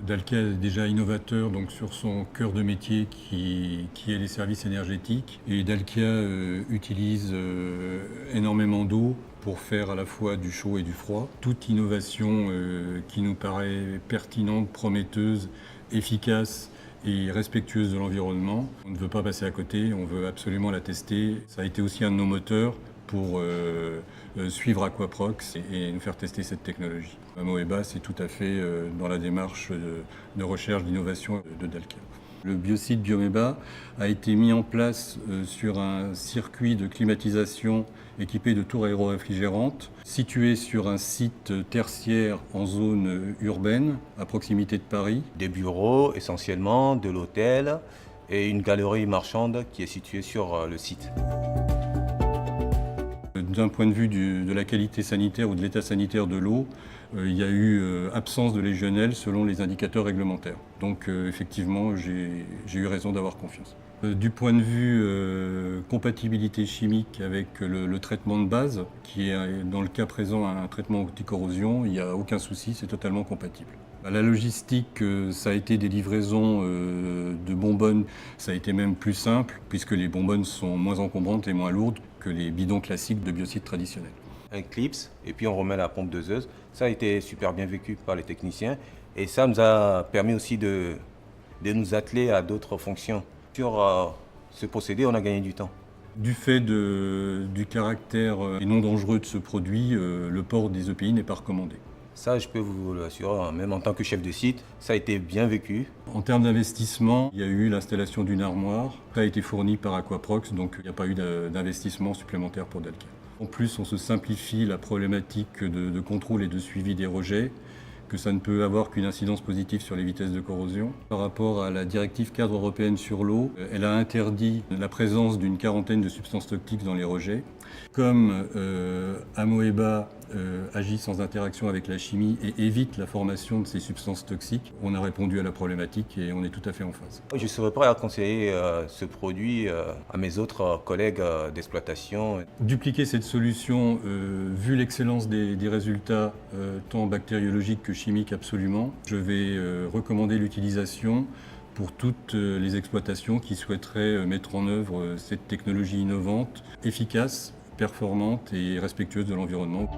Dalkia est déjà innovateur donc, sur son cœur de métier qui est les services énergétiques. Et Dalkia utilise énormément d'eau pour faire à la fois du chaud et du froid. Toute innovation qui nous paraît pertinente, prometteuse, efficace et respectueuse de l'environnement, on ne veut pas passer à côté, on veut absolument la tester. Ça a été aussi un de nos moteurs pour suivre Aquaprox et nous faire tester cette technologie. Amoeba, c'est tout à fait dans la démarche de recherche d'innovation de Dalkia. Le biosite Biomeba a été mis en place sur un circuit de climatisation équipé de tours aéro-réfrigérantes, situé sur un site tertiaire en zone urbaine, à proximité de Paris. Des bureaux essentiellement, de l'hôtel et une galerie marchande qui est située sur le site. D'un point de vue de la qualité sanitaire ou de l'état sanitaire de l'eau, il y a eu absence de légionnelle selon les indicateurs réglementaires. Donc effectivement, j'ai eu raison d'avoir confiance. Du point de vue compatibilité chimique avec le traitement de base, qui est dans le cas présent un traitement anti-corrosion, il n'y a aucun souci, c'est totalement compatible. La logistique, ça a été des livraisons de bonbonnes, ça a été même plus simple, puisque les bonbonnes sont moins encombrantes et moins lourdes que les bidons classiques de biocides traditionnels. Un clips et puis on remet la pompe doseuse. Ça a été super bien vécu par les techniciens et ça nous a permis aussi de nous atteler à d'autres fonctions. Sur ce procédé, on a gagné du temps. Du fait du caractère non dangereux de ce produit, le port des EPI n'est pas recommandé. Ça, je peux vous l'assurer, même en tant que chef de site, ça a été bien vécu. En termes d'investissement, il y a eu l'installation d'une armoire. Ça a été fourni par Aquaprox, donc il n'y a pas eu d'investissement supplémentaire pour Dalkia. En plus, on se simplifie la problématique de contrôle et de suivi des rejets, que ça ne peut avoir qu'une incidence positive sur les vitesses de corrosion. Par rapport à la directive cadre européenne sur l'eau, elle a interdit la présence d'une quarantaine de substances toxiques dans les rejets. Comme Amoeba agit sans interaction avec la chimie et évite la formation de ces substances toxiques, on a répondu à la problématique et on est tout à fait en phase. Je serais prêt à conseiller ce produit à mes autres collègues d'exploitation. Dupliquer cette solution, vu l'excellence des résultats, tant bactériologiques que chimiques absolument, je vais recommander l'utilisation pour toutes les exploitations qui souhaiteraient mettre en œuvre cette technologie innovante, efficace, performante et respectueuse de l'environnement.